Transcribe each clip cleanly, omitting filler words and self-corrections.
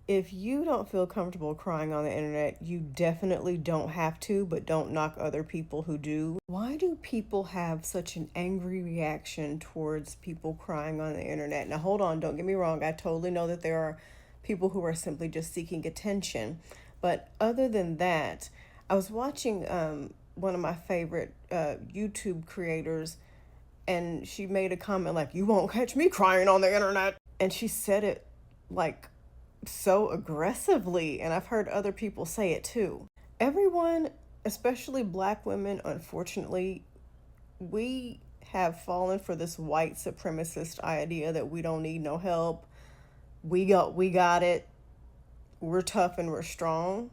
If you don't feel comfortable crying on the internet, you definitely don't have to, but don't knock other people who do. Why do people have such an angry reaction towards people crying on the internet? Now, hold on, don't get me wrong. I totally know that there are people who are simply just seeking attention. But other than that, I was watching one of my favorite YouTube creators, and she made a comment like, "You won't catch me crying on the internet." And she said it like so aggressively, and I've heard other people say it too. Everyone, especially black women, unfortunately, we have fallen for this white supremacist idea that we don't need no help. We got it. We're tough and we're strong.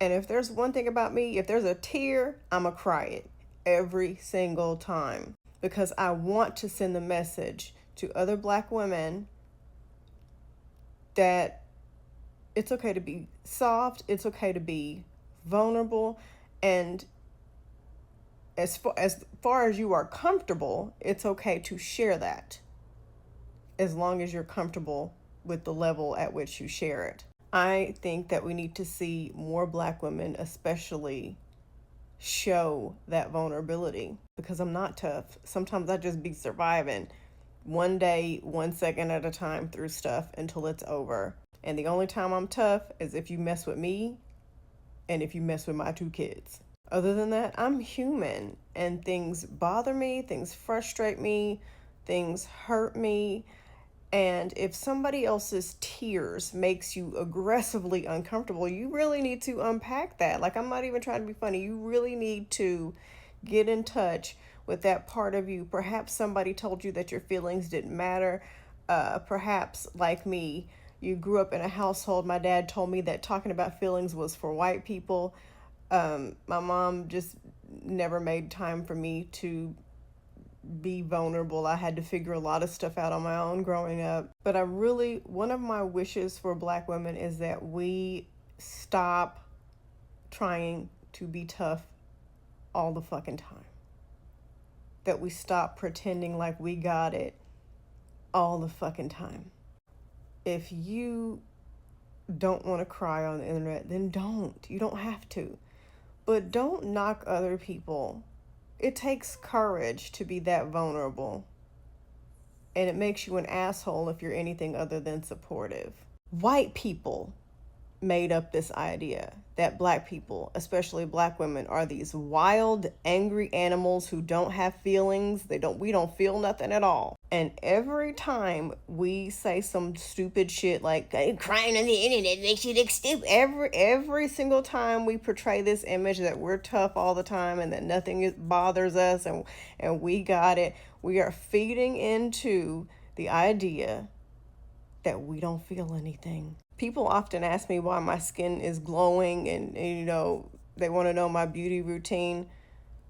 And if there's one thing about me, if there's a tear, I'ma cry it every single time, because I want to send the message to other black women that it's okay to be soft, it's okay to be vulnerable, and as far as you are comfortable, it's okay to share that, as long as you're comfortable with the level at which you share it. I think that we need to see more black women especially show that vulnerability, because I'm not tough. Sometimes I just be surviving one day, 1 second at a time through stuff until it's over. And the only time I'm tough is if you mess with me and if you mess with my 2 kids. Other than that, I'm human, and things bother me, things frustrate me, things hurt me. And if somebody else's tears makes you aggressively uncomfortable, you really need to unpack that. Like, I'm not even trying to be funny. You really need to get in touch with that part of you. Perhaps somebody told you that your feelings didn't matter. Perhaps, like me, you grew up in a household. My dad told me that talking about feelings was for white people. My mom just never made time for me to be vulnerable. I had to figure a lot of stuff out on my own growing up. But one of my wishes for black women is that we stop trying to be tough all the fucking time. That we stop pretending like we got it all the fucking time. If you don't want to cry on the internet, then don't. You don't have to. But don't knock other people. It takes courage to be that vulnerable. And it makes you an asshole if you're anything other than supportive. White people made up this idea that black people, especially black women, are these wild, angry animals who don't have feelings. We don't feel nothing at all. And every time we say some stupid shit like, "Hey, crying on the internet makes you look stupid," every single time we portray this image that we're tough all the time and that nothing bothers us and we got it, we are feeding into the idea that we don't feel anything. People often ask me why my skin is glowing, and they want to know my beauty routine.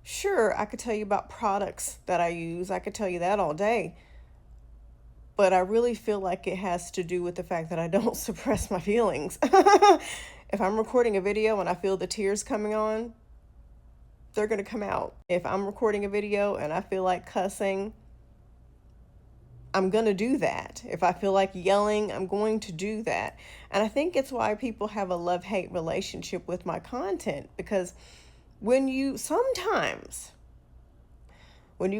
Sure, I could tell you about products that I use. I could tell you that all day. But I really feel like it has to do with the fact that I don't suppress my feelings. If I'm recording a video and I feel the tears coming on, they're going to come out. If I'm recording a video and I feel like cussing, I'm going to do that. If I feel like yelling, I'm going to do that. And I think it's why people have a love-hate relationship with my content, because when you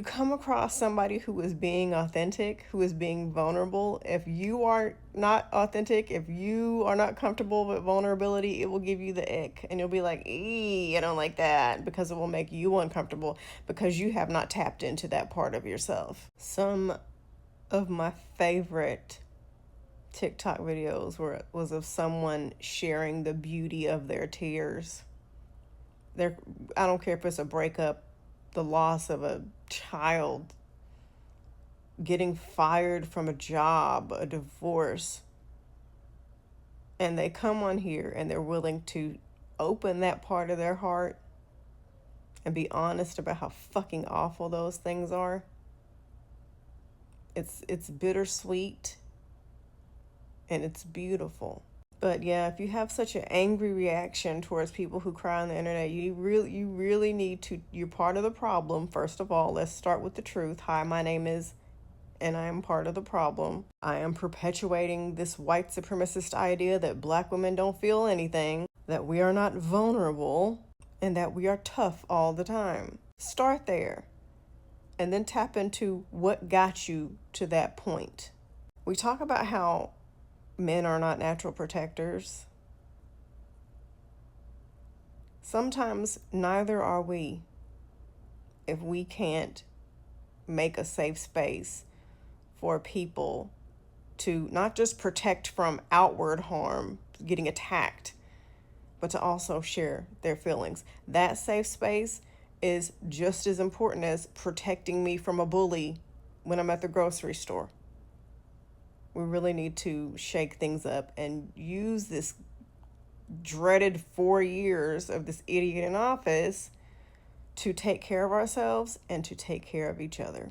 come across somebody who is being authentic, who is being vulnerable, if you are not authentic, if you are not comfortable with vulnerability, it will give you the ick. And you'll be like, I don't like that, because it will make you uncomfortable because you have not tapped into that part of yourself. Some of my favorite TikTok videos was of someone sharing the beauty of their tears. I don't care if it's a breakup, the loss of a child, getting fired from a job, a divorce. And they come on here and they're willing to open that part of their heart and be honest about how fucking awful those things are. It's bittersweet and it's beautiful. But yeah, if you have such an angry reaction towards people who cry on the internet, you really need to, you're part of the problem. First of all, let's start with the truth. Hi, my name is and I am part of the problem. I am perpetuating this white supremacist idea that black women don't feel anything, that we are not vulnerable, and that we are tough all the time. Start there, and then tap into what got you to that point. We talk about how men are not natural protectors. Sometimes neither are we. If we can't make a safe space for people to not just protect from outward harm, getting attacked, but to also share their feelings. That safe space is just as important as protecting me from a bully when I'm at the grocery store. We really need to shake things up and use this dreaded 4 years of this idiot in office to take care of ourselves and to take care of each other.